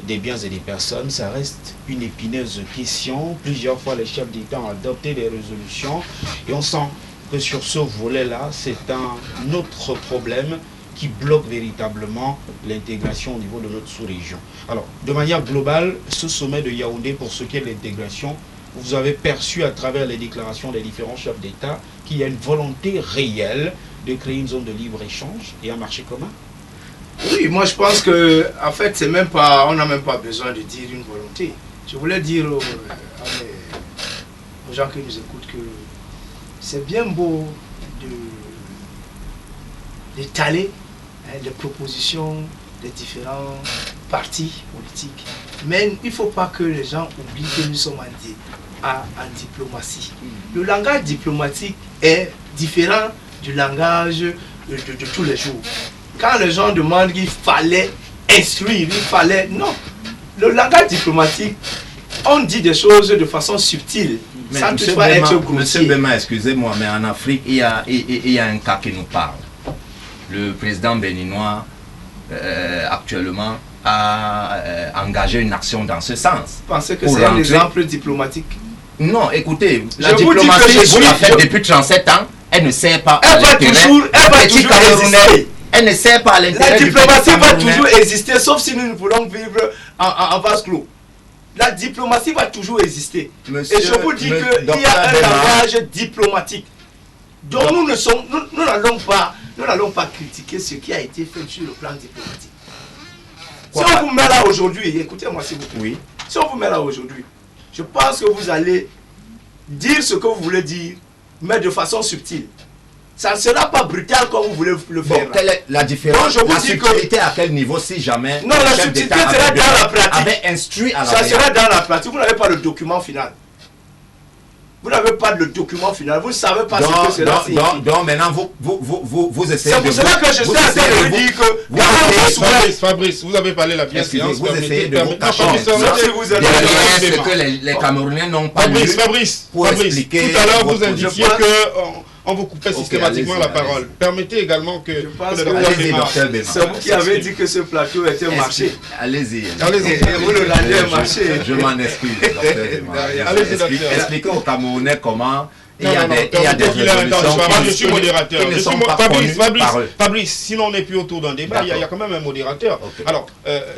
des biens et des personnes, ça reste une épineuse question. Plusieurs fois, les chefs d'État ont adopté des résolutions et on sent que sur ce volet-là, c'est un autre problème qui bloque véritablement l'intégration au niveau de notre sous-région. Alors, de manière globale, ce sommet de Yaoundé, pour ce qui est de l'intégration, vous avez perçu à travers les déclarations des différents chefs d'État qu'il y a une volonté réelle de créer une zone de libre-échange et un marché commun? Oui, moi je pense que, en fait, c'est même pas, on n'a même pas besoin de dire une volonté. Je voulais dire aux gens qui nous écoutent que c'est bien beau d'étaler les propositions des différents partis politiques. Mais il ne faut pas que les gens oublient que nous sommes en diplomatie. Le langage diplomatique est différent du langage de tous les jours. Quand les gens demandent qu'il fallait instruire, il fallait... Non. Le langage diplomatique, on dit des choses de façon subtile, mais sans toutefois être grossier. Monsieur Bema, excusez-moi, mais en Afrique, il y a un cas qui nous parle. Le président béninois, actuellement, a engagé une action dans ce sens. Vous pensez que c'est un exemple diplomatique? Non, écoutez, la diplomatie, vous la faites depuis 37 ans, elle ne sert pas à l'intérêt. Elle va toujours exister. Elle ne sert pas à l'intérêt. La diplomatie va toujours exister, sauf si nous voulons vivre en vase clos. La diplomatie va toujours exister. Monsieur, et je vous dis qu'il y a un langage diplomatique. Donc nous n'allons pas critiquer ce qui a été fait sur le plan diplomatique. Si on vous met là aujourd'hui, écoutez-moi s'il vous plaît. Oui. Si on vous met là aujourd'hui, je pense que vous allez dire ce que vous voulez dire, mais de façon subtile. Ça ne sera pas brutal comme vous voulez le faire. Bon, quelle est la différence? Donc, la subtilité à quel niveau si jamais... Non, la subtilité sera dans la pratique. Avait instruit à la ça sera dans la pratique. Vous n'avez pas le document final. Vous n'avez pas le document final. Vous ne savez pas ce que cela signifie. Donc maintenant, vous essayez de... C'est pour cela que je suis en train de dire que... Fabrice, vous avez parlé la bienséance. Vous essayez de vous cacher ce que les Camerounais n'ont pas lu. Fabrice, tout à l'heure vous indiquiez que... On vous coupait systématiquement la parole. Permettez également que... Je pense que c'est vous qui avez dit que ce plateau était un marché. Allez-y. Vous le rendez un marché. Je m'en excuse, docteur. Expliquez aux Camerounais comment... Il y a des résolutions je suis modérateur. qui ne sont pas connues par eux. Fabrice, sinon on n'est plus autour d'un débat, il y a quand même un modérateur. Okay. Alors,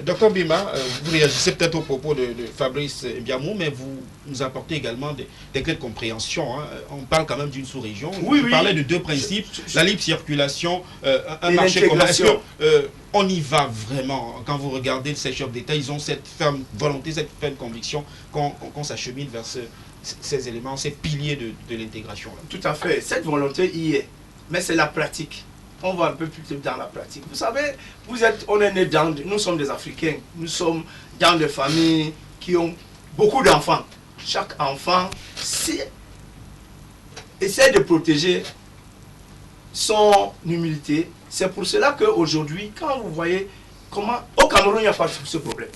docteur Bima, vous réagissez peut-être au propos de Fabrice Biamou, mais vous nous apportez également des clés de compréhension. Hein. On parle quand même d'une sous-région. Oui, vous parlez de deux principes, la libre circulation, un marché commun. Est-ce que on y va vraiment? Quand vous regardez ces chefs d'État, ils ont cette ferme volonté, cette ferme conviction qu'on s'achemine vers ces éléments, ces piliers de l'intégration. Tout à fait. Cette volonté y est. Mais c'est la pratique. On va un peu plus dans la pratique. Vous savez, on est né nous sommes des Africains. Nous sommes dans des familles qui ont beaucoup d'enfants. Chaque enfant essaie de protéger son humilité. C'est pour cela qu'aujourd'hui, quand vous voyez comment... Au Cameroun, il n'y a pas ce problème.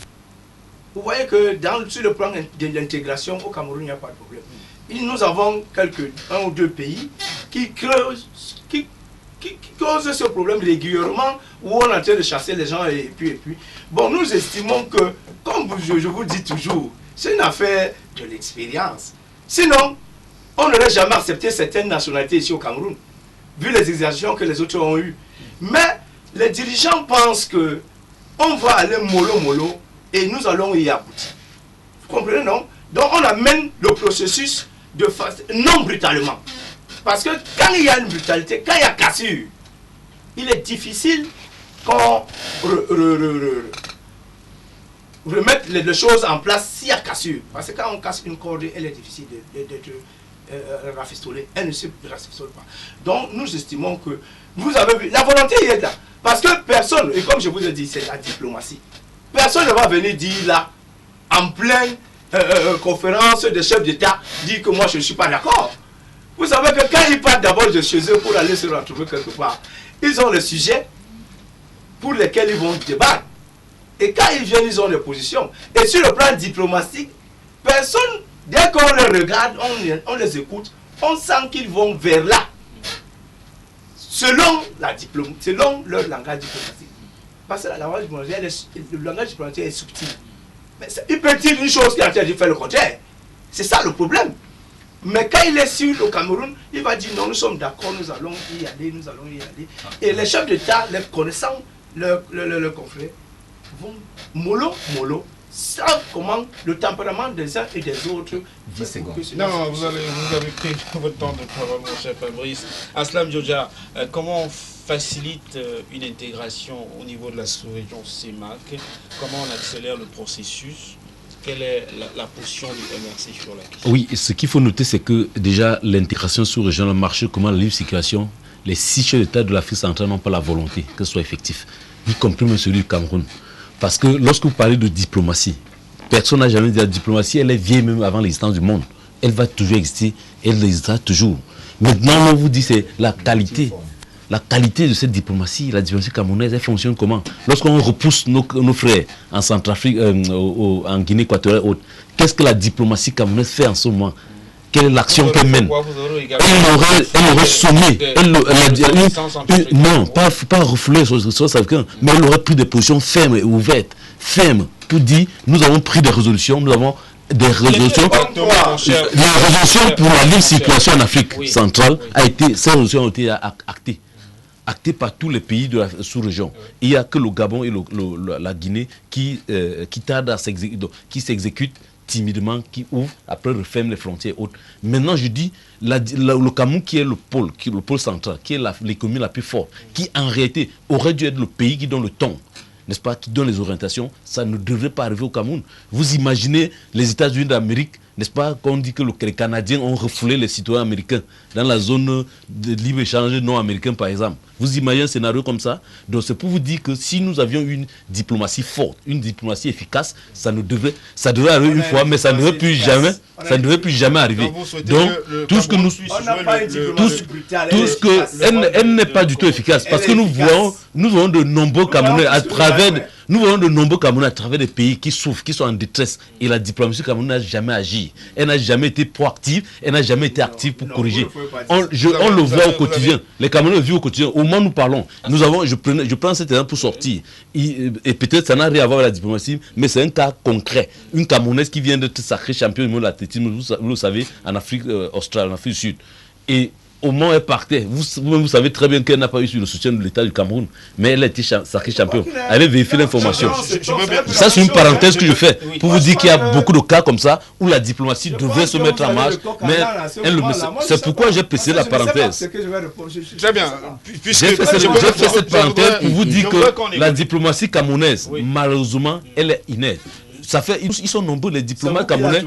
Vous voyez que sur le plan de l'intégration, au Cameroun, il n'y a pas de problème. Et nous avons un ou deux pays qui causent ce problème régulièrement, où on est en train de chasser les gens et puis. Bon, nous estimons que, comme je vous dis toujours, c'est une affaire de l'expérience. Sinon, on n'aurait jamais accepté certaines nationalités ici au Cameroun, vu les exercitions que les autres ont eues. Mais les dirigeants pensent que on va aller mollo, et nous allons y aboutir. Vous comprenez, non? Donc on amène le processus non brutalement. Parce que quand il y a une brutalité, quand il y a cassure, il est difficile qu'on remette les choses en place s'il y a cassure. Parce que quand on casse une corde, elle est difficile d'être rafistolée. Elle ne se rafistole pas. Donc nous estimons que vous avez vu, la volonté y est là. Parce que personne, et comme je vous ai dit, c'est la diplomatie. Personne ne va venir dire là, en pleine conférence des chefs d'État, dire que moi je ne suis pas d'accord. Vous savez que quand ils partent d'abord de chez eux pour aller se retrouver quelque part, ils ont les sujets pour lesquels ils vont débattre. Et quand ils viennent, ils ont des positions. Et sur le plan diplomatique, personne, dès qu'on les regarde, on les écoute, on sent qu'ils vont vers là. Selon leur langage diplomatique. Parce que le langage diplomatique est subtil. Mais il peut dire une chose qui est en train de faire le contraire. C'est ça le problème. Mais quand il est sur le Cameroun, il va dire non, nous sommes d'accord, nous allons y aller, nous allons y aller. Et les chefs d'État, les connaissant le conflit, vont mollo, savent comment le tempérament des uns et des autres. 10 secondes. Non, vous avez pris votre temps de parole, mon cher Fabrice. Aslam Djodja, comment on facilite une intégration au niveau de la sous-région CEMAC? Comment on accélère le processus? Quelle est la position du MRC sur la question? Oui, ce qu'il faut noter, c'est que déjà l'intégration sous-régionale marche, comment la libre circulation, les 6 chefs d'État de l'Afrique centrale n'ont pas la volonté que ce soit effectif, y compris même celui du Cameroun. Parce que lorsque vous parlez de diplomatie, personne n'a jamais dit la diplomatie, elle est vieille même avant l'existence du monde. Elle va toujours exister, elle existera toujours. Maintenant, on vous dit c'est la qualité. La qualité de cette diplomatie, la diplomatie camerounaise, elle fonctionne comment? Lorsqu'on repousse nos frères en Centrafrique, en Guinée équatoriale et autres, qu'est-ce que la diplomatie camerounaise fait en ce moment? Quelle est l'action qu'elle mène? Elle aurait sommé, non, pas refouler sur quelqu'un, mais elle aurait pris des positions fermes et ouvertes, fermes, pour dire, nous avons pris des résolutions, nous avons des résolutions. La résolution pour la libre circulation en Afrique centrale ces résolutions ont été actées par tous les pays de la sous-région. Il n'y a que le Gabon et la Guinée qui tardent à s'exécuter, qui s'exécutent timidement, qui ouvrent, après referment les frontières hautes. Maintenant, je dis, le Cameroun qui est le pôle central, qui est l'économie la plus forte, qui en réalité aurait dû être le pays qui donne le ton, n'est-ce pas, qui donne les orientations, ça ne devrait pas arriver au Cameroun. Vous imaginez les États-Unis d'Amérique, n'est-ce pas, qu'on dit que les Canadiens ont refoulé les citoyens américains dans la zone de libre-échange non-américain, par exemple. Vous imaginez un scénario comme ça? Donc c'est pour vous dire que si nous avions une diplomatie forte, une diplomatie efficace, ça devrait arriver une fois, mais ça ne devrait plus jamais arriver. Donc tout ce que elle n'est pas du tout efficace, parce que nous voyons de nombreux Camerounais à travers des pays qui souffrent, qui sont en détresse, et la diplomatie camerounaise n'a jamais agi. Elle n'a jamais été proactive, elle n'a jamais été active pour corriger. On le voit au quotidien. Les Camerounais vivent au quotidien. Au moment où nous parlons, je prends cet exemple pour sortir. Et peut-être ça n'a rien à voir avec la diplomatie, mais c'est un cas concret. Une Camerounaise qui vient d'être sacrée championne du monde de l'athlétisme, vous le savez, en Afrique australe, en Afrique du Sud. Et au moment où elle partait, vous savez très bien qu'elle n'a pas eu le soutien de l'État du Cameroun, mais elle a été sacrée championne. Elle avait vérifié l'information. Ça, c'est une parenthèse que je fais pour vous dire qu'il y a beaucoup de cas comme ça où la diplomatie devrait se mettre en marche, mais c'est pourquoi j'ai précisé la parenthèse. Très bien. J'ai fait cette parenthèse pour vous dire que la diplomatie camerounaise, malheureusement, elle est inerte. Ils sont nombreux les diplomates camerounais.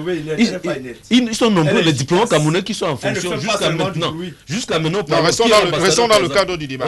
Ils sont nombreux les diplomates camerounais qui sont en fonction jusqu'à maintenant. Restons dans le cadre du débat.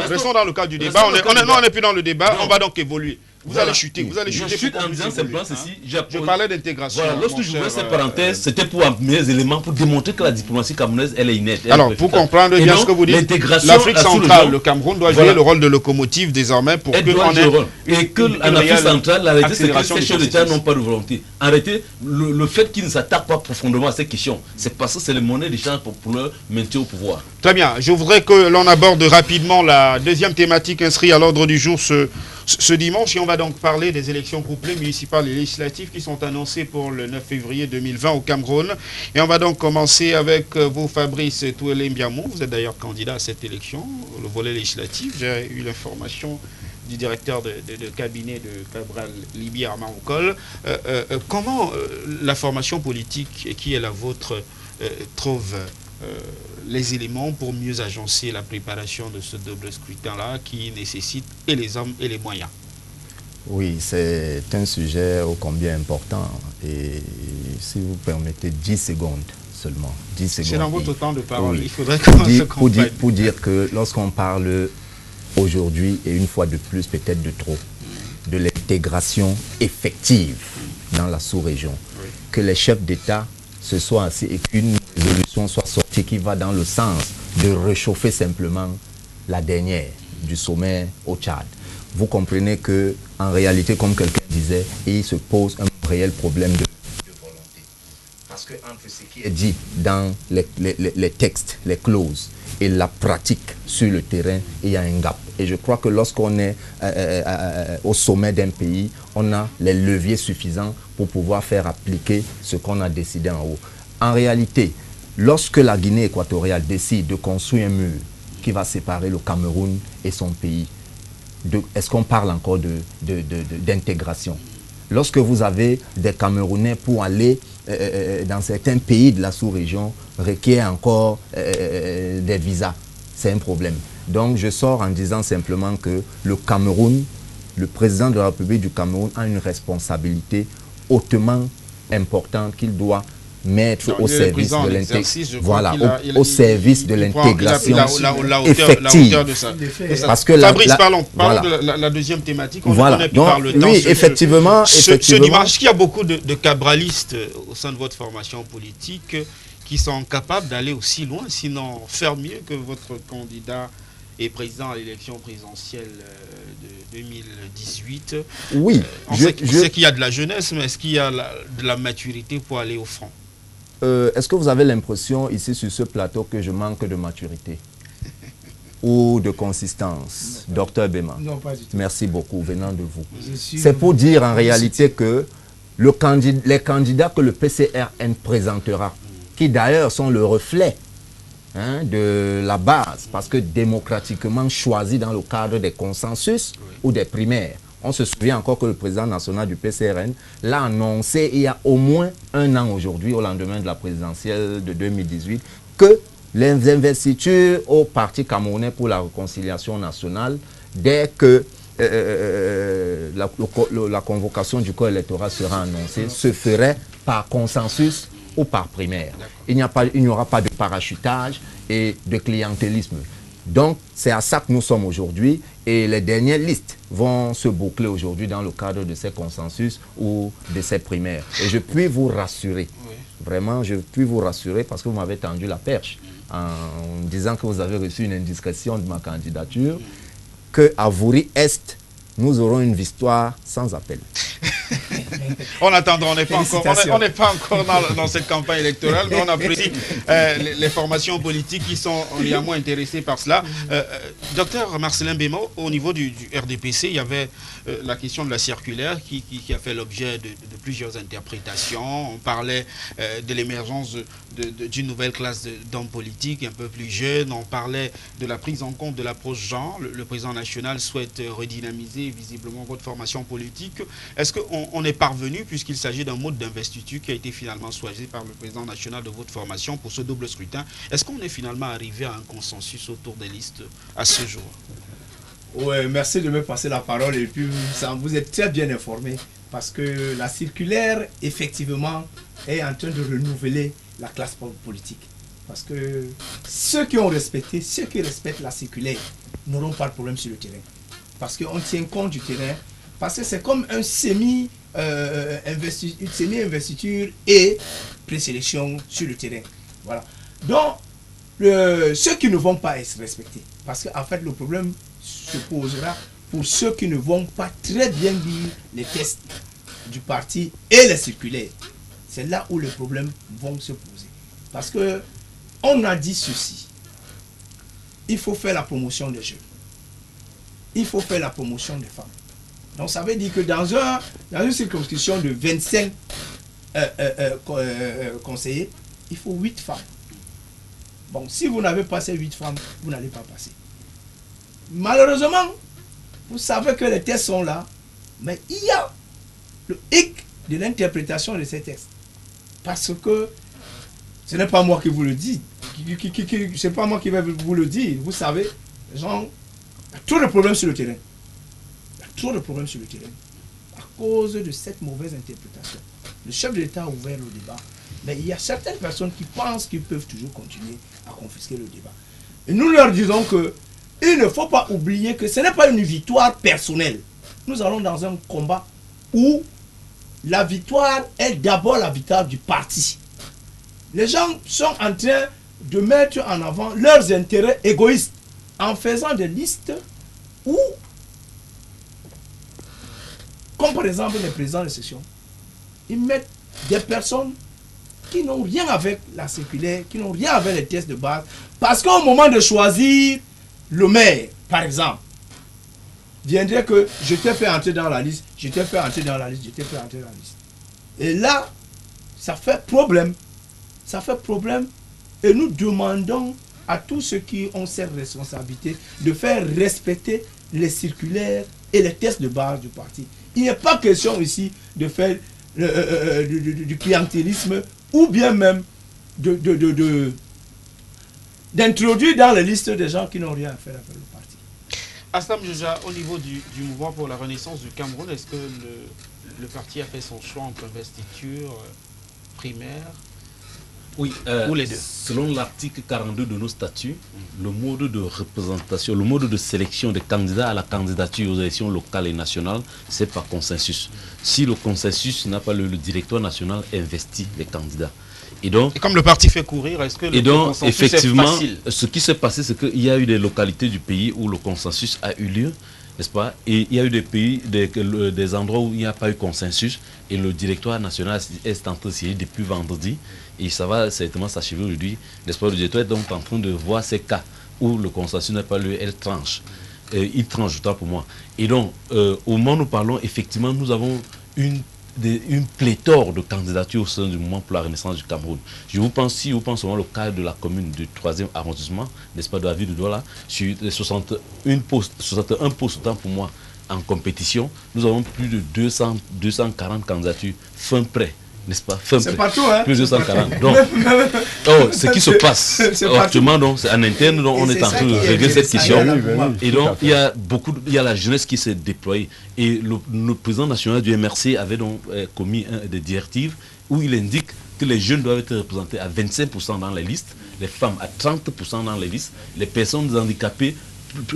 On n'est plus dans le débat. On va donc évoluer. Vous allez chuter. Je chute en disant simplement ceci. Je parlais d'intégration. Voilà, lorsque je voulais cette parenthèse, c'était pour amener les éléments pour démontrer que la diplomatie camerounaise, elle est inerte. Alors, pour comprendre bien ce que vous dites, l'Afrique centrale, le Cameroun doit jouer le rôle de locomotive désormais pour que on ait... Et qu'en Afrique centrale, la réalité, c'est que ces chefs d'État n'ont pas de volonté. En réalité, le fait qu'ils ne s'attaquent pas profondément à ces questions, c'est parce que c'est les monnaies d'échange pour leur maintien au pouvoir. Très bien. Je voudrais que l'on aborde rapidement la deuxième thématique inscrite à l'ordre du jour ce dimanche, et on va donc parler des élections couplées municipales et législatives qui sont annoncées pour le 9 février 2020 au Cameroun. Et on va donc commencer avec vous, Fabrice Touélé Mbiamou. Vous êtes d'ailleurs candidat à cette élection, le volet législatif. J'ai eu l'information du directeur de cabinet de Cabral Libi Armand Oukol. Comment la formation politique qui est la vôtre trouve les éléments pour mieux agencer la préparation de ce double scrutin-là qui nécessite et les hommes et les moyens? Oui, c'est un sujet ô combien important. Et si vous permettez 10 secondes seulement. 10 secondes. C'est dans votre temps de parole. Oui. Il faudrait qu'on se comprenne. Pour dire que lorsqu'on parle aujourd'hui, et une fois de plus, peut-être de trop, de l'intégration effective dans la sous-région, que les chefs d'État se soient assis et qu'une résolution soit sortie qui va dans le sens de réchauffer simplement la dernière du sommet au Tchad. Vous comprenez que en réalité, comme quelqu'un disait, il se pose un réel problème de volonté. Parce que entre ce qui est dit dans les textes, les clauses, et la pratique sur le terrain, il y a un gap. Et je crois que lorsqu'on est au sommet d'un pays, on a les leviers suffisants pour pouvoir faire appliquer ce qu'on a décidé en haut. En réalité, lorsque la Guinée équatoriale décide de construire un mur qui va séparer le Cameroun et son pays, est-ce qu'on parle encore d'intégration? Lorsque vous avez des Camerounais pour aller dans certains pays de la sous-région, requiert encore des visas. C'est un problème. Donc je sors en disant simplement que le Cameroun, le président de la République du Cameroun a une responsabilité hautement importante qu'il doit mettre au service de l'intégration. Voilà, au service de l'intégration effective. Parce que Fabrice, parlons de la deuxième thématique. On voilà. Donc, par le temps, oui, effectivement. Ce dimanche, il y a beaucoup de cabralistes au sein de votre formation politique qui sont capables d'aller aussi loin, sinon faire mieux que votre candidat et président à l'élection présidentielle de 2018. Oui. On sait qu'il y a de la jeunesse, mais est-ce qu'il y a de la maturité pour aller au front? Est-ce que vous avez l'impression ici sur ce plateau que je manque de maturité ou de consistance, Docteur Bema? Non, pas du tout. Merci beaucoup venant de vous. C'est pour dire en réalité que les candidats que le PCRN présentera, qui d'ailleurs sont le reflet de la base, parce que démocratiquement choisi dans le cadre des consensus ou des primaires. On se souvient encore que le président national du PCRN l'a annoncé il y a au moins un an aujourd'hui, au lendemain de la présidentielle de 2018, que les investitures au Parti camerounais pour la réconciliation nationale, dès que la convocation du corps électoral sera annoncée, se ferait par consensus ou par primaire. Il n'y aura pas de parachutage et de clientélisme. Donc, c'est à ça que nous sommes aujourd'hui et les dernières listes vont se boucler aujourd'hui dans le cadre de ces consensus ou de ces primaires. Et je puis vous rassurer, vraiment, je puis vous rassurer parce que vous m'avez tendu la perche en disant que vous avez reçu une indiscrétion de ma candidature, qu'à Vouri-Est, nous aurons une victoire sans appel. On attendra, on n'est pas encore dans cette campagne électorale, mais on apprécie les formations politiques qui sont moins intéressées par cela. Docteur Marcelin Bema, au niveau du RDPC, il y avait la question de la circulaire qui a fait l'objet de plusieurs interprétations. On parlait de l'émergence d'une nouvelle classe d'hommes politiques un peu plus jeunes. On parlait de la prise en compte de l'approche genre. Le président national souhaite redynamiser visiblement votre formation politique. Est-ce qu'on est parvenu, puisqu'il s'agit d'un mode d'investiture qui a été finalement choisi par le président national de votre formation pour ce double scrutin, est-ce qu'on est finalement arrivé à un consensus autour des listes à ce jour? Oui, merci de me passer la parole et puis vous êtes très bien informé parce que la circulaire, effectivement, est en train de renouveler la classe politique. Parce que ceux qui respectent la circulaire n'auront pas de problème sur le terrain. Parce qu'on tient compte du terrain, parce que c'est comme un semi-investiture et présélection sur le terrain. Voilà. Donc, ceux qui ne vont pas être respectés, parce qu'en fait, le problème se posera pour ceux qui ne vont pas très bien lire les tests du parti et les circulaires. C'est là où les problèmes vont se poser. Parce que on a dit ceci. Il faut faire la promotion des jeunes. Il faut faire la promotion des femmes. Donc ça veut dire que dans une circonscription de 25 conseillers, il faut 8 femmes. Bon, si vous n'avez pas ces 8 femmes, vous n'allez pas passer. Malheureusement, vous savez que les tests sont là, mais il y a le hic de l'interprétation de ces textes. Parce que ce n'est pas moi qui vous le dis. C'est pas moi qui vais vous le dire. Vous savez, genre, il y a trop de problèmes sur le terrain. Il y a trop de problèmes sur le terrain. À cause de cette mauvaise interprétation. Le chef de l'État a ouvert le débat. Mais il y a certaines personnes qui pensent qu'ils peuvent toujours continuer à confisquer le débat. Et nous leur disons que il ne faut pas oublier que ce n'est pas une victoire personnelle. Nous allons dans un combat où la victoire est d'abord la victoire du parti. Les gens sont en train de mettre en avant leurs intérêts égoïstes en faisant des listes où, comme par exemple les présidents de session, ils mettent des personnes qui n'ont rien avec la circulaire, qui n'ont rien avec les tests de base. Parce qu'au moment de choisir le maire, par exemple, viendrait que je t'ai fait entrer dans la liste, je t'ai fait entrer dans la liste, je t'ai fait entrer dans la liste. Et là, ça fait problème. Ça fait problème. Et nous demandons à tous ceux qui ont cette responsabilité de faire respecter les circulaires et les tests de base du parti. Il n'est pas question ici de faire du clientélisme ou bien même d'introduire dans les listes des gens qui n'ont rien à faire avec le parti. Aslam Joja, au niveau du mouvement pour la renaissance du Cameroun, est-ce que le parti a fait son choix entre investiture primaire Oui, ou les deux? Selon l'article 42 de nos statuts, le mode de représentation, le mode de sélection des candidats à la candidature aux élections locales et nationales, c'est par consensus. Si le consensus n'a pas le directoire national investit les candidats. Et comme le parti fait courir, est-ce que le consensus effectivement, est facile? Ce qui s'est passé, c'est qu'il y a eu des localités du pays où le consensus a eu lieu, n'est-ce pas? Et il y a eu des pays, des endroits où il n'y a pas eu consensus, et le directoire national est en train de siéger depuis vendredi, et ça va certainement s'achever aujourd'hui, n'est-ce pas? Le directoire est donc en train de voir ces cas où le consensus n'a pas lieu, il tranche autant pour moi. Et donc, au moment où nous parlons, effectivement, nous avons une pléthore de candidatures au sein du mouvement pour la renaissance du Cameroun. Si vous pensez au cas de la commune du 3e arrondissement, n'est-ce pas, de la ville de Douala, sur les 61 postes autant pour moi en compétition, nous avons plus de 240 candidatures fin prêt, n'est-ce pas? C'est partout, hein? Plus de 240. Donc, ce qui se passe actuellement, donc, c'est en interne, donc, on est en train de régler cette question. Et donc, il y a la jeunesse qui s'est déployée. Et le président national du MRC avait donc commis des directives où il indique que les jeunes doivent être représentés à 25% dans les listes, les femmes à 30% dans les listes, les personnes handicapées,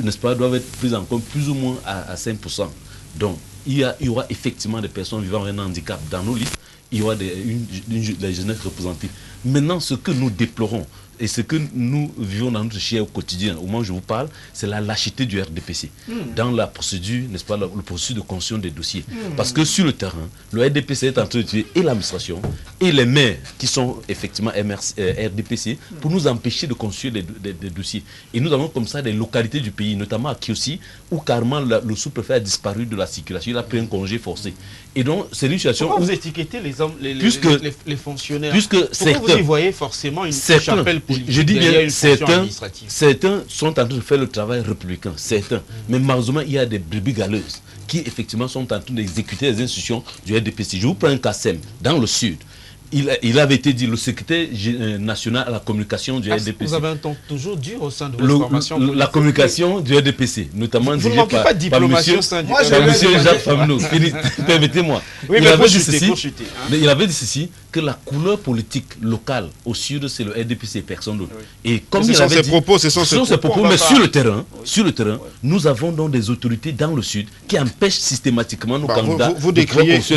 n'est-ce pas, doivent être prises en compte plus ou moins à 5%. Donc, il y aura effectivement des personnes vivant avec un handicap dans nos listes. Il y aura la jeunesse représentée. Maintenant, ce que nous déplorons et ce que nous vivons dans notre chair au quotidien, au moment où je vous parle, c'est la lâcheté du RDPC dans la procédure, n'est-ce pas, le processus de construction des dossiers. Parce que sur le terrain, le RDPC est en train de tuer et l'administration et les maires qui sont effectivement RDPC pour nous empêcher de construire des dossiers. Et nous avons comme ça des localités du pays, notamment à Kiossi, où carrément le sous-préfet a disparu de la circulation, il a pris un congé forcé. Et donc, c'est une situation. Pourquoi vous étiquetez les hommes, les fonctionnaires? Puisque vous y voyez forcément une chapelle politique? Je dis bien, certains sont en train de faire le travail républicain, certains. Mais malheureusement, il y a des brebis galeuses qui effectivement sont en train d'exécuter les institutions du RDPC. Je vous prends un Kassem, dans le sud. Il avait été dit, le secrétaire national à la communication du RDPC. Vous avez un ton toujours dur au sein de votre formation politique. La communication du RDPC, notamment vous ne manquez pas de diplomation au sein du monsieur Jacques Famino. Permettez-moi. Oui, il avait dit ceci, que la couleur politique locale au sud, c'est le RDPC et personne d'autre. Oui. Et comme il avait dit, ce sont ses propos, mais sur le terrain, nous avons donc des autorités dans le sud qui empêchent systématiquement nos candidats. Vous décriez ce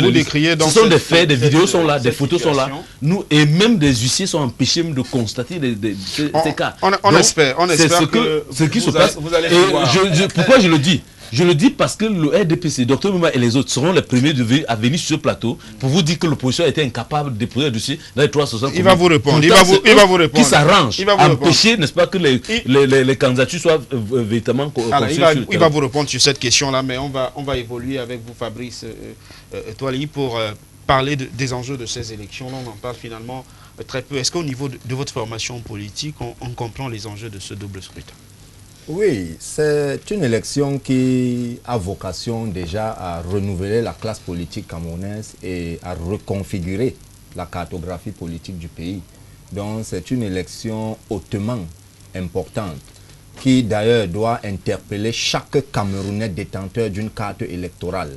sont des faits, des vidéos sont là, des photos sont là. Nous, et même des huissiers sont empêchés de constater ces cas. On espère c'est ce qui se passe. Pourquoi je le dis? Je le dis parce que le RDPC, Dr Mouma et les autres seront les premiers à venir sur ce plateau pour vous dire que l'opposition a été incapable de déposer un dossier dans les 360. Il va vous répondre. Il va vous répondre. Qui s'arrange à empêcher, n'est-ce pas, que les candidatures soient véritablement construites. Il va vous répondre sur cette question-là, mais on va évoluer avec vous, Fabrice Toali, pour parler des enjeux de ces élections. Là, on en parle finalement très peu. Est-ce qu'au niveau de votre formation politique, on comprend les enjeux de ce double scrutin? Oui, c'est une élection qui a vocation déjà à renouveler la classe politique camerounaise et à reconfigurer la cartographie politique du pays. Donc c'est une élection hautement importante qui d'ailleurs doit interpeller chaque Camerounais détenteur d'une carte électorale.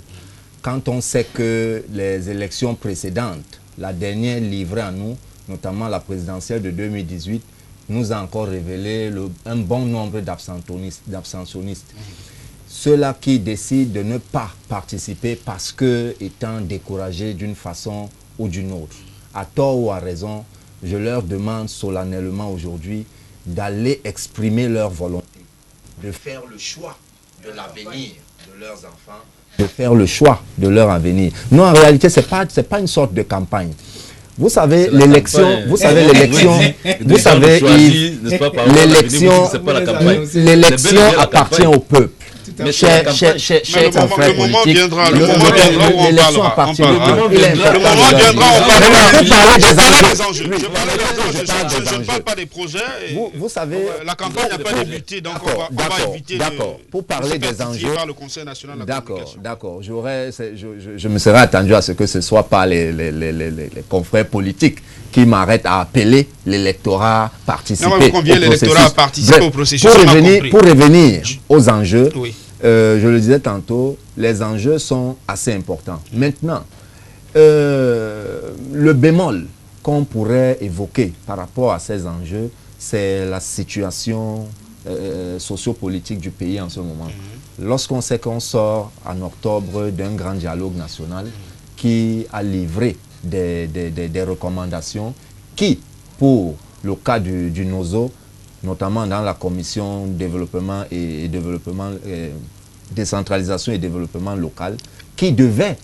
Quand on sait que les élections précédentes, la dernière livrée à nous, notamment la présidentielle de 2018, nous a encore révélé un bon nombre d'abstentionnistes. Ceux-là qui décident de ne pas participer parce que étant découragés d'une façon ou d'une autre, à tort ou à raison, je leur demande solennellement aujourd'hui d'aller exprimer leur volonté, de faire le choix de l'avenir de leurs enfants, de faire le choix de leur avenir. Non, en réalité, ce n'est pas une sorte de campagne. Vous savez, C'est la l'élection, campagne. vous savez, l'élection, vous savez, l'élection appartient au peuple. Mais Chers confrères politiques, l'élection appartient au peuple. Le moment viendra, on parlera des enjeux. Je ne parle pas des projets. Vous savez, la campagne n'a pas débuté, donc on va éviter pour parler des enjeux par le Conseil national de la communication. D'accord. Je me serais attendu à ce que ce ne soit pas les confrères politiques qui m'arrêtent à appeler l'électorat à participer au processus. L'électorat à participer au processus. Pour revenir aux enjeux, oui. Je le disais tantôt, les enjeux sont assez importants. Maintenant, le bémol qu'on pourrait évoquer par rapport à ces enjeux, c'est la situation sociopolitique du pays en ce moment. Lorsqu'on sait qu'on sort en octobre d'un grand dialogue national qui a livré des recommandations qui, pour le cas du NOZO, notamment dans la commission développement et développement, décentralisation et développement local, qui devait,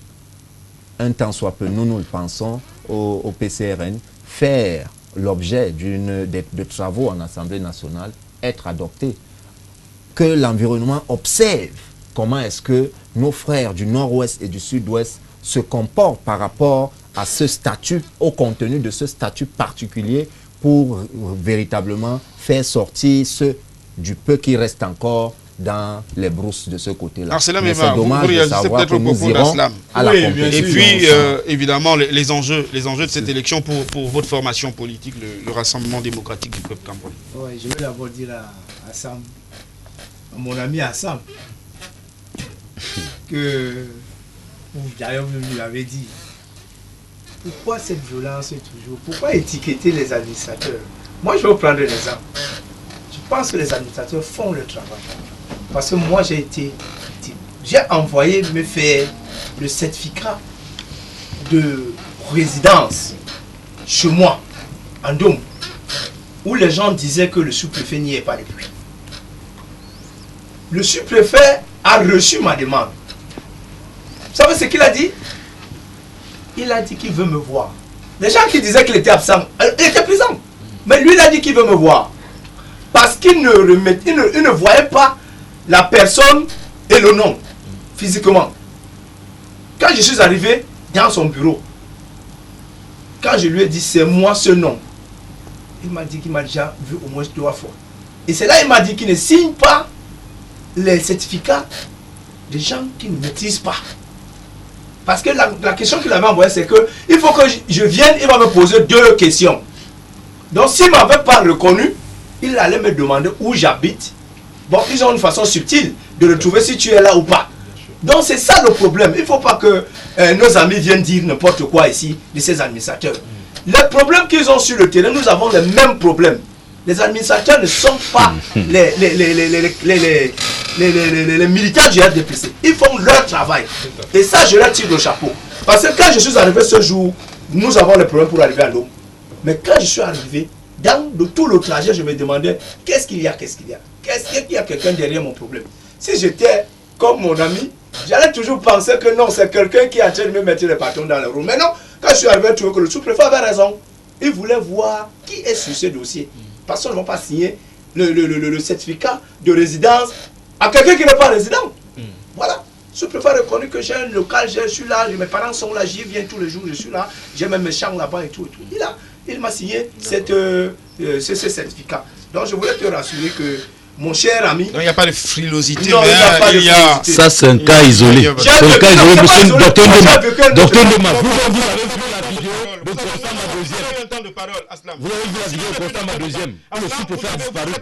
un temps soit peu, nous le pensons, au PCRN, faire l'objet de travaux en Assemblée nationale, être adopté, que l'environnement observe comment est-ce que nos frères du Nord-Ouest et du Sud-Ouest se comportent par rapport à ce statut, au contenu de ce statut particulier, pour véritablement faire sortir ceux du peu qui reste encore dans les brousses de ce côté-là. C'est dommage de savoir que nous irons à la compétition. Et puis, évidemment, les enjeux de cette élection pour votre formation politique, le Rassemblement démocratique du peuple camerounais. Oui, je vais d'abord dire à Sam, à mon ami Assam, que d'ailleurs vous lui avez dit, pourquoi cette violence toujours? Pourquoi étiqueter les administrateurs? Moi, je vais vous prendre un exemple. Je pense que les administrateurs font le travail. Parce que moi, j'ai été victime. J'ai envoyé me faire le certificat de résidence chez moi, en Dôme, où les gens disaient que le sous-préfet n'y est pas depuis. Le sous-préfet a reçu ma demande. Vous savez ce qu'il a dit? Il a dit qu'il veut me voir. Les gens qui disaient qu'il était absent, il était présent. Mais lui, il a dit qu'il veut me voir. Parce qu'il ne voyait pas la personne et le nom, physiquement. Quand je suis arrivé dans son bureau, quand je lui ai dit c'est moi ce nom, il m'a dit qu'il m'a déjà vu au moins 3 fois. Et c'est là qu'il m'a dit qu'il ne signe pas les certificats des gens qui ne maîtrisent pas. Parce que la question qu'il avait envoyée, c'est que il faut que je vienne, il va me poser 2 questions. Donc s'il ne m'avait pas reconnu, il allait me demander où j'habite. Bon, ils ont une façon subtile de retrouver si tu es là ou pas. Donc c'est ça le problème. Il ne faut pas que nos amis viennent dire n'importe quoi ici de ces administrateurs. Les problèmes qu'ils ont sur le terrain, nous avons les mêmes problèmes. Les administrateurs ne sont pas les militaires du RDPC. Ils font leur travail. Et ça, je leur tire le chapeau. Parce que quand je suis arrivé ce jour, nous avons les problèmes pour arriver à l'eau. Mais quand je suis arrivé, dans tout le trajet, je me demandais qu'est-ce qu'il y a, qu'est-ce qu'il y a. Est-ce qu'il y a quelqu'un derrière mon problème? Si j'étais comme mon ami, j'allais toujours penser que non, c'est quelqu'un qui est en train de me mettre les bâtons dans les roues. Mais non, quand je suis arrivé, je trouvais que le sous-préfet avait raison. Il voulait voir qui est sur ce dossier. Parce qu'on ne va pas signer le certificat de résidence à quelqu'un qui n'est pas résident. Voilà. Le sous-préfet a reconnu que j'ai un local, je suis là, mes parents sont là, j'y viens tous les jours, je suis là, j'ai même mes chambres là-bas et tout. Il m'a signé ce certificat. Donc je voulais te rassurer que mon cher ami... Non, il n'y a pas de frilosité, non, mais il y a... Ça, c'est un cas isolé. C'est un cas isolé, monsieur le docteur Ndoma. Docteur Ndoma, vous avez vu la vidéo de Constant Madeuxième. Vous avez vu la vidéo de Constant Madeuxième. Le sous-préfet a disparu.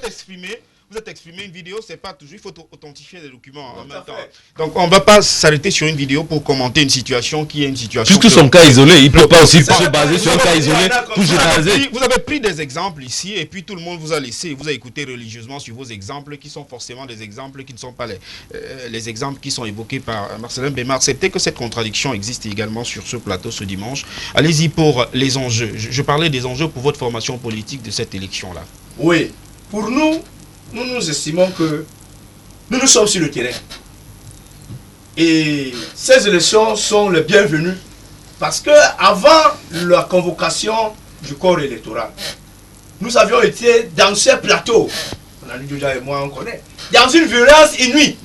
Vous êtes exprimé une vidéo, c'est pas toujours, il faut authentifier les documents en même temps. Donc on ne va pas s'arrêter sur une vidéo pour commenter une situation qui est une situation... Puisque son cas isolé, il ne peut pas aussi se baser sur un cas isolé pour généraliser. Vous avez pris des exemples ici et puis tout le monde vous a laissé, vous a écouté religieusement sur vos exemples qui sont forcément des exemples qui ne sont pas les exemples qui sont évoqués par Marcelin Bémard. C'est peut-être que cette contradiction existe également sur ce plateau ce dimanche. Allez-y pour les enjeux. Je parlais des enjeux pour votre formation politique de cette élection-là. Oui, pour nous estimons que nous sommes sur le terrain. Et ces élections sont les bienvenues Parce que avant la convocation du corps électoral, nous avions été dans ce plateau, on a dit déjà et moi on connaît, dans une violence inouïe,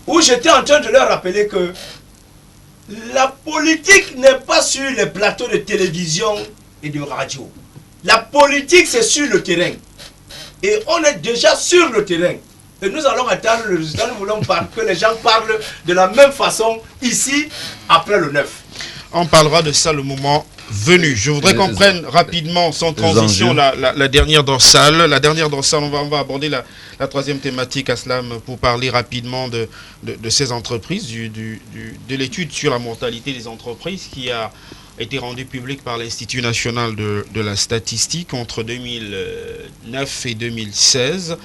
où j'étais en train de leur rappeler que la politique n'est pas sur les plateaux de télévision et de radio. La politique c'est sur le terrain. Et on est déjà sur le terrain. Et nous allons attendre le résultat, nous voulons que les gens parlent de la même façon ici, après le 9. On parlera de ça le moment venu. Je voudrais qu'on prenne rapidement, sans transition, la dernière dorsale. La dernière dorsale, on va aborder la troisième thématique, Aslam, pour parler rapidement de ces entreprises, de l'étude sur la mortalité des entreprises qui a été rendue publique par l'Institut national de la statistique entre 2009 et 2016.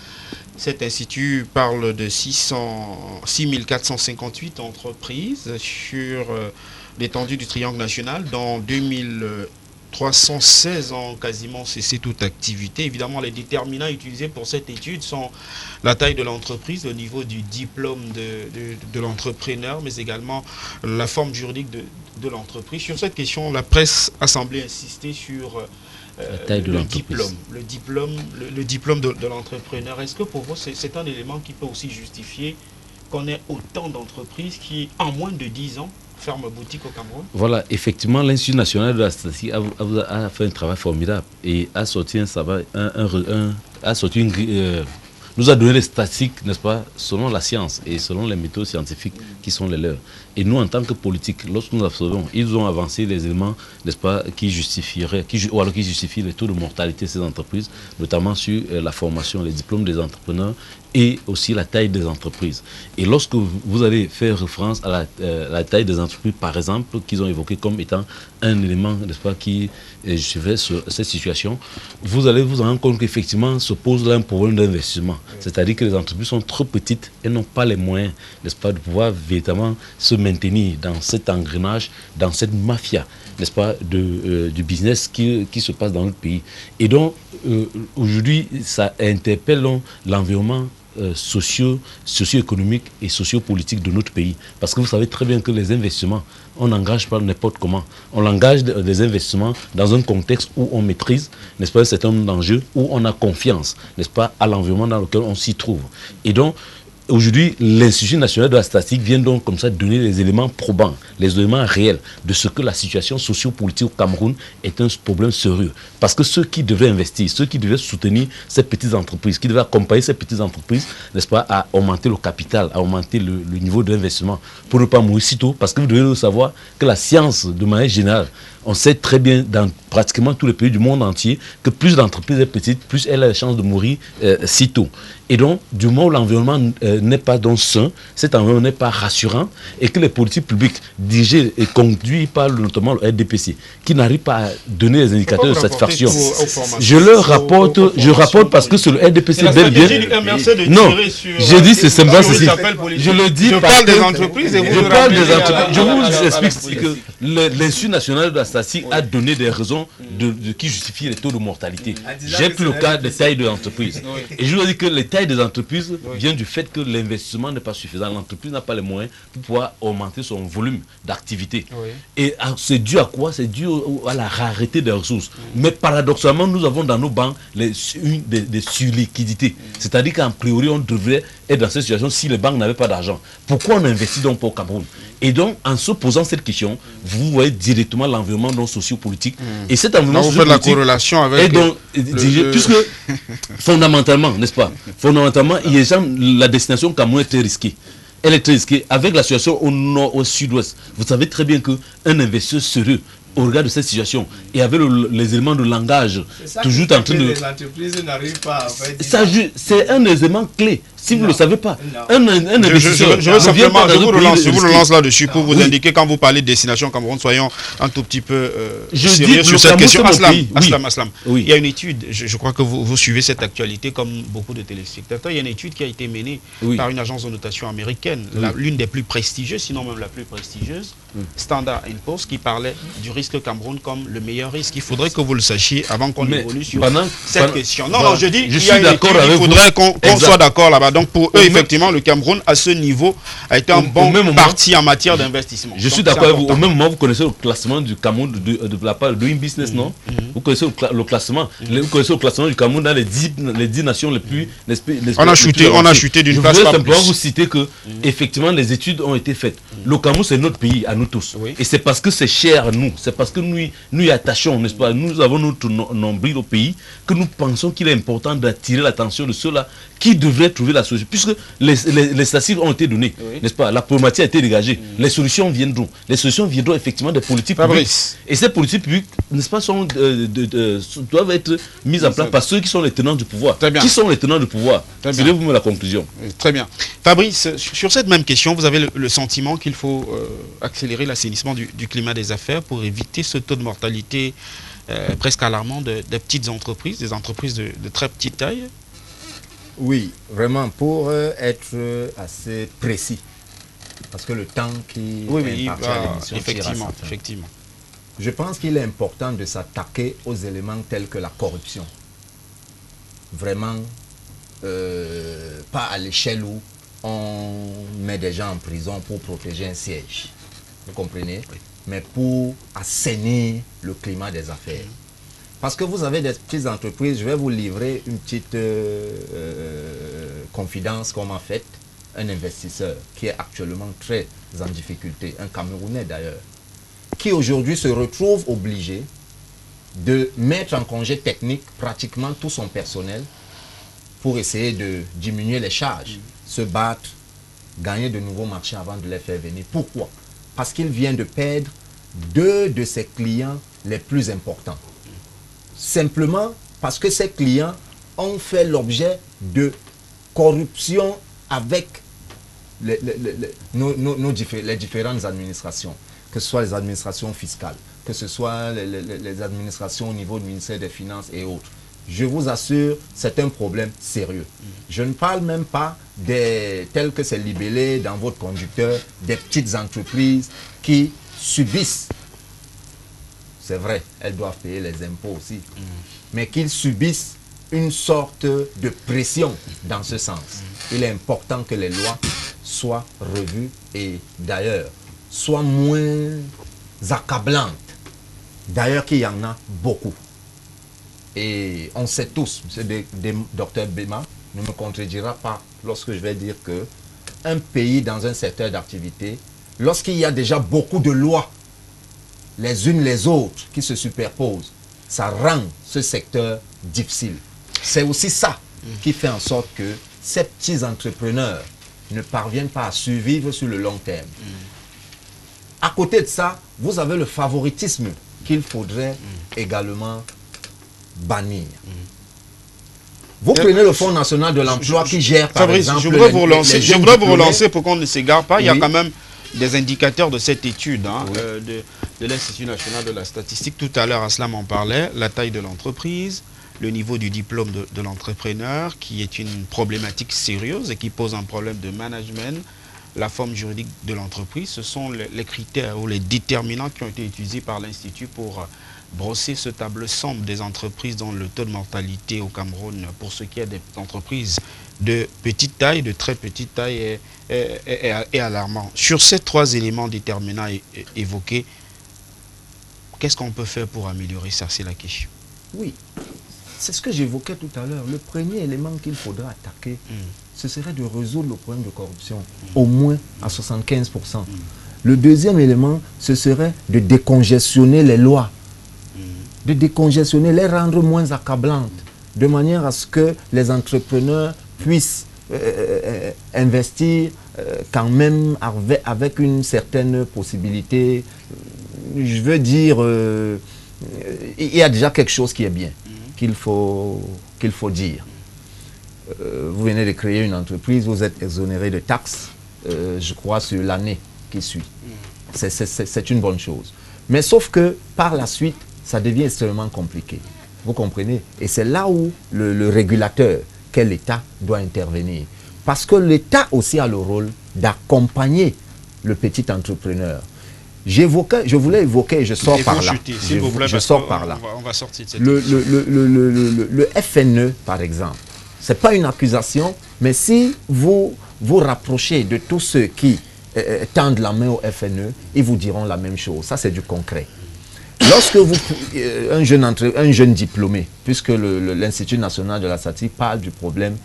Cet institut parle de 6458 entreprises sur l'étendue du triangle national, dont 2316 ont quasiment cessé toute activité. Évidemment, les déterminants utilisés pour cette étude sont la taille de l'entreprise, le niveau du diplôme de l'entrepreneur, mais également la forme juridique de l'entreprise. Sur cette question, la presse a semblé insister sur la taille de le diplôme de l'entrepreneur. Est-ce que pour vous, c'est un élément qui peut aussi justifier qu'on ait autant d'entreprises qui, en moins de 10 ans, ferment boutique au Cameroun? Voilà, effectivement, l'Institut national de la statistique a fait un travail formidable et a sorti nous a donné les statistiques, n'est-ce pas, selon la science et selon les méthodes scientifiques qui sont les leurs. Et nous, en tant que politiques, lorsque nous observons, ils ont avancé les éléments, n'est-ce pas, qui justifient les taux de mortalité de ces entreprises, notamment sur la formation, les diplômes des entrepreneurs et aussi la taille des entreprises. Et lorsque vous allez faire référence à la taille des entreprises, par exemple, qu'ils ont évoqué comme étant un élément, n'est-ce pas, qui justifie cette situation, vous allez vous rendre compte qu'effectivement se pose là un problème d'investissement. C'est-à-dire que les entreprises sont trop petites et n'ont pas les moyens, n'est-ce pas, de pouvoir véritablement se maintenir dans cet engrenage, dans cette mafia, n'est-ce pas, du business qui se passe dans notre pays. Et donc, aujourd'hui, ça interpelle l'environnement socio-économique et socio-politique de notre pays. Parce que vous savez très bien que les investissements, on n'engage pas n'importe comment. On engage des investissements dans un contexte où on maîtrise, n'est-ce pas, un certain nombre d'enjeux, où on a confiance, n'est-ce pas, à l'environnement dans lequel on s'y trouve. Et donc, aujourd'hui, l'Institut national de la statistique vient donc comme ça donner les éléments probants, les éléments réels de ce que la situation socio-politique au Cameroun est un problème sérieux. Parce que ceux qui devaient investir, ceux qui devaient soutenir ces petites entreprises, qui devaient accompagner ces petites entreprises, n'est-ce pas, à augmenter le capital, à augmenter le niveau d'investissement, pour ne pas mourir si tôt, parce que vous devez savoir que la science, de manière générale, on sait très bien dans pratiquement tous les pays du monde entier que plus l'entreprise est petite, plus elle a la chance de mourir si tôt. Et donc, du moment où l'environnement n'est pas donc sain, cet environnement n'est pas rassurant, et que les politiques publiques dirigées et conduites par notamment le RDPC, qui n'arrivent pas à donner les indicateurs de satisfaction, je leur rapporte, parce que sur le RDPC, bel et bien. Non, j'ai dit c'est simplement ceci. Je le dis. Je parle des entreprises et vous je parle des entreprises. Je vous explique que l'Institut national de la statistique a donné des raisons qui justifient les taux de mortalité. J'ai pris le cas des tailles de l'entreprise. Et je vous dis que les tailles des entreprises viennent du fait que l'investissement n'est pas suffisant. L'entreprise n'a pas les moyens pour pouvoir augmenter son volume d'activité. Et c'est dû à quoi? C'est dû à la rareté des ressources. Mais paradoxalement, nous avons dans nos banques des surliquidités. C'est-à-dire qu'en priori, on devrait être dans cette situation si les banques n'avaient pas d'argent. Pourquoi on investit donc pas au Cameroun? Et donc, en se posant cette question, vous voyez directement l'environnement non sociopolitique. Et cet environnement sociopolitique... Vous faites la corrélation avec... Et donc, puisque, fondamentalement, n'est-ce pas? Fondamentalement, la destination Cameroun est très risquée. Elle est très risquée. Avec la situation au nord, au sud-ouest, vous savez très bien qu'un investisseur sérieux, au regard de cette situation, et avec les éléments de langage, toujours en train de... Les entreprises n'arrivent pas à faire... C'est un élément clé. Si vous ne le savez pas, je vous relance là-dessus pour vous indiquer, quand vous parlez de destination Cameroun, soyons un tout petit peu sérieux sur cette question. Aslam, il y a une étude, je crois que vous suivez cette actualité comme beaucoup de téléspectateurs, il y a une étude qui a été menée par une agence de notation américaine, l'une des plus prestigieuses, sinon même la plus prestigieuse, Standard & Poor's, qui parlait du risque Cameroun comme le meilleur risque. Il faudrait que vous le sachiez avant qu'on évolue sur cette question. Non, je dis, il faudrait qu'on soit d'accord là-bas. Donc pour eux, effectivement, le Cameroun, à ce niveau, a été un bon parti en matière d'investissement. Je suis d'accord avec vous. Au même moment, vous connaissez le classement du Cameroun de la part de Doing Business, non? Vous connaissez le classement. Vous connaissez le classement du Cameroun dans les 10 nations les plus... On a chuté d'une place. Je voulais simplement vous citer que, effectivement, les études ont été faites. Le Cameroun, c'est notre pays, à nous tous. Et c'est parce que c'est cher à nous. C'est parce que nous y attachons, n'est-ce pas? Nous avons notre nombril au pays que nous pensons qu'il est important d'attirer l'attention de ceux-là qui devraient trouver la solution. Puisque les statistiques ont été données, n'est-ce pas? La problématique a été dégagée. Les solutions viendront. Les solutions viendront effectivement des politiques publiques. Et ces politiques publiques, n'est-ce pas, doivent être mises en place par ceux qui sont les tenants du pouvoir. Qui sont les tenants du pouvoir? C'est vous la conclusion. Très bien. Fabrice, sur cette même question, vous avez le sentiment qu'il faut accélérer l'assainissement du climat des affaires pour éviter ce taux de mortalité presque alarmant des petites entreprises, des entreprises de très petite taille? Oui, vraiment, pour être assez précis, parce que le temps qui est imparti à l'émission effectivement. Je pense qu'il est important de s'attaquer aux éléments tels que la corruption. Vraiment, pas à l'échelle où on met des gens en prison pour protéger un siège. Vous comprenez? Mais pour assainir le climat des affaires. Parce que vous avez des petites entreprises, je vais vous livrer une petite confidence qu'on m'a faite. Un investisseur qui est actuellement très en difficulté, un Camerounais d'ailleurs, qui aujourd'hui se retrouve obligé de mettre en congé technique pratiquement tout son personnel pour essayer de diminuer les charges, se battre, gagner de nouveaux marchés avant de les faire venir. Pourquoi? Parce qu'il vient de perdre 2 de ses clients les plus importants. Simplement parce que ces clients ont fait l'objet de corruption avec les différentes administrations, que ce soit les administrations fiscales, que ce soit les administrations au niveau du ministère des Finances et autres. Je vous assure, c'est un problème sérieux. Je ne parle même pas des tels que c'est libellé dans votre conducteur, des petites entreprises qui subissent, c'est vrai, elles doivent payer les impôts aussi, mais qu'ils subissent une sorte de pression dans ce sens. Il est important que les lois soient revues et d'ailleurs soient moins accablantes. D'ailleurs qu'il y en a beaucoup. Et on sait tous, Dr Bema ne me contredira pas lorsque je vais dire que un pays dans un secteur d'activité, lorsqu'il y a déjà beaucoup de lois, les unes les autres qui se superposent, ça rend ce secteur difficile. C'est aussi ça qui fait en sorte que ces petits entrepreneurs ne parviennent pas à survivre sur le long terme. À côté de ça, vous avez le favoritisme qu'il faudrait également bannir. Vous prenez le Fonds national de l'emploi qui gère par exemple... Je voudrais vous relancer pour qu'on ne s'égare pas. Il y a quand même des indicateurs de cette étude de l'Institut national de la statistique. Tout à l'heure, Aslam en parlait. La taille de l'entreprise, le niveau du diplôme de l'entrepreneur, qui est une problématique sérieuse et qui pose un problème de management, la forme juridique de l'entreprise. Ce sont les critères ou les déterminants qui ont été utilisés par l'Institut pour brosser ce tableau sombre des entreprises dont le taux de mortalité au Cameroun, pour ce qui est des entreprises de petite taille, de très petite taille, est alarmant. Sur ces 3 éléments déterminants évoqués, qu'est-ce qu'on peut faire pour améliorer ça? C'est la question. Oui, c'est ce que j'évoquais tout à l'heure. Le premier élément qu'il faudra attaquer, ce serait de résoudre le problème de corruption, au moins à 75%. Le deuxième élément, ce serait de décongestionner les lois, de décongestionner, les rendre moins accablantes, de manière à ce que les entrepreneurs puissent investir quand même avec une certaine possibilité. Je veux dire, il y a déjà quelque chose qui est bien, qu'il faut dire. Vous venez de créer une entreprise, vous êtes exonéré de taxes, je crois, sur l'année qui suit. C'est une bonne chose. Mais sauf que, par la suite, ça devient extrêmement compliqué. Vous comprenez? Et c'est là où le régulateur, qu'est l'État, doit intervenir. Parce que l'État aussi a le rôle d'accompagner le petit entrepreneur. Je voulais évoquer, je sors par là. Je sors par là. On va sortir de cette le FNE, par exemple, ce n'est pas une accusation, mais si vous vous rapprochez de tous ceux qui tendent la main au FNE, ils vous diront la même chose. Ça, c'est du concret. Lorsque un jeune diplômé, puisque l'Institut national de la statistique parle du problème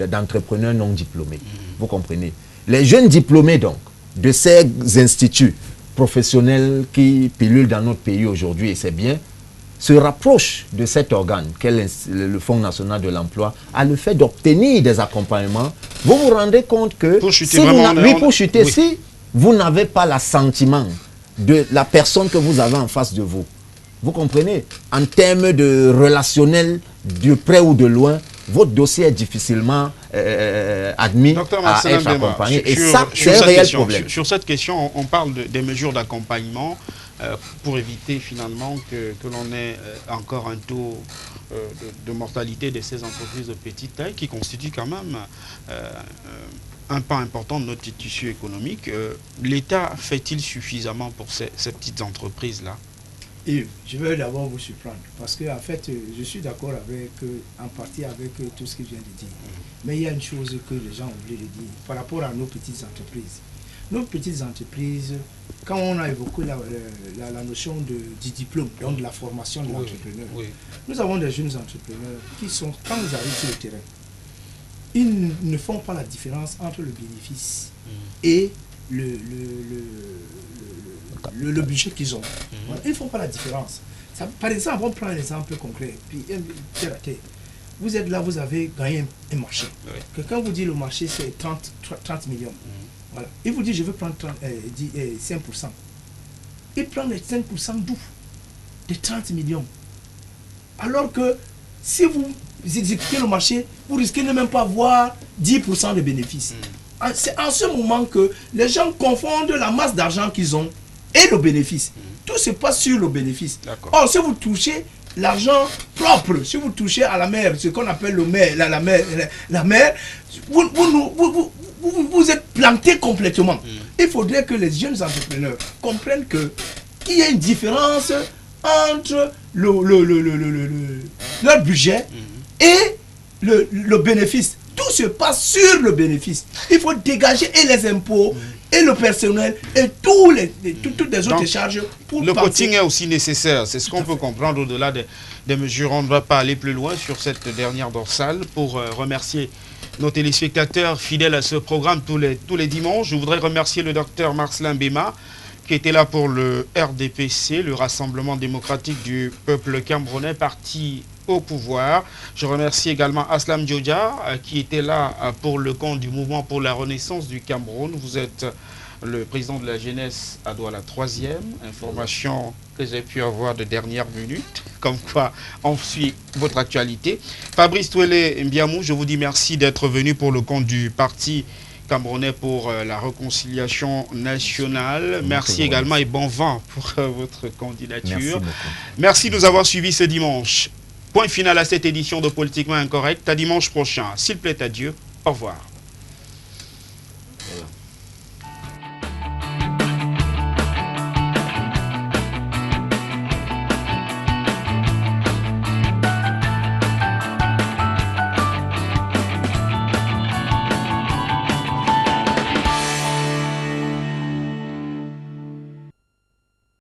d'entrepreneurs non diplômés, vous comprenez? Les jeunes diplômés, donc, de ces instituts professionnels qui pilulent dans notre pays aujourd'hui, et c'est bien, se rapprochent de cet organe qu'est le Fonds national de l'emploi à le fait d'obtenir des accompagnements. Vous vous rendez compte que pour chuter si vous n'avez pas l'assentiment de la personne que vous avez en face de vous, vous comprenez, en termes de relationnel, de près ou de loin, votre dossier est difficilement admis à être accompagné. Et ça, c'est un réel problème. Sur cette question, on parle des mesures d'accompagnement pour éviter finalement que l'on ait encore un taux de mortalité de ces entreprises de petite taille qui constituent quand même un pan important de notre tissu économique. L'État fait-il suffisamment pour ces petites entreprises-là? Yves, je vais d'abord vous surprendre, parce que en fait, je suis d'accord en partie avec tout ce que je viens de dire. Mais il y a une chose que les gens oublient de dire par rapport à nos petites entreprises. Nos petites entreprises, quand on a évoqué la notion du diplôme, donc de la formation de l'entrepreneur, nous avons des jeunes entrepreneurs qui sont, quand ils arrivent sur le terrain, ils ne font pas la différence entre le bénéfice et le budget qu'ils ont. Voilà. Ils ne font pas la différence. Ça, par exemple, on prend un exemple concret. Puis, vous êtes là, vous avez gagné un marché. Quelqu'un vous dit le marché c'est 30 millions. Voilà. Il vous dit je veux prendre 5%. Il prend les 5% d'où? De 30 millions. Alors que si vous exécutez le marché, vous risquez de même pas avoir 10% de bénéfices. C'est en ce moment que les gens confondent la masse d'argent qu'ils ont et le bénéfice. Tout se passe sur le bénéfice. Or, si vous touchez l'argent propre, si vous touchez à la mer, ce qu'on appelle la mer, vous êtes planté complètement. Il faudrait que les jeunes entrepreneurs comprennent qu'il y a une différence entre leur budget et le bénéfice. Tout se passe sur le bénéfice. Il faut dégager et les impôts, et le personnel, et toutes les autres charges. Pour le coaching est aussi nécessaire. C'est ce qu'on peut comprendre au-delà des mesures. On ne va pas aller plus loin sur cette dernière dorsale. Pour remercier nos téléspectateurs fidèles à ce programme tous les dimanches, je voudrais remercier le docteur Marcelin Béma, qui était là pour le RDPC, le Rassemblement démocratique du peuple camerounais, parti au pouvoir. Je remercie également Aslam Djodja, qui était là pour le compte du mouvement pour la renaissance du Cameroun. Vous êtes le président de la jeunesse à Douala 3e. Information que j'ai pu avoir de dernière minute, comme quoi on suit votre actualité. Fabrice Touélé Mbiamou, je vous dis merci d'être venu pour le compte du parti camerounais pour la réconciliation nationale. Merci également et bon vent pour votre candidature. Merci de nous avoir suivis ce dimanche. Point final à cette édition de Politiquement Incorrect. À dimanche prochain. S'il plaît à Dieu. Au revoir. Voilà.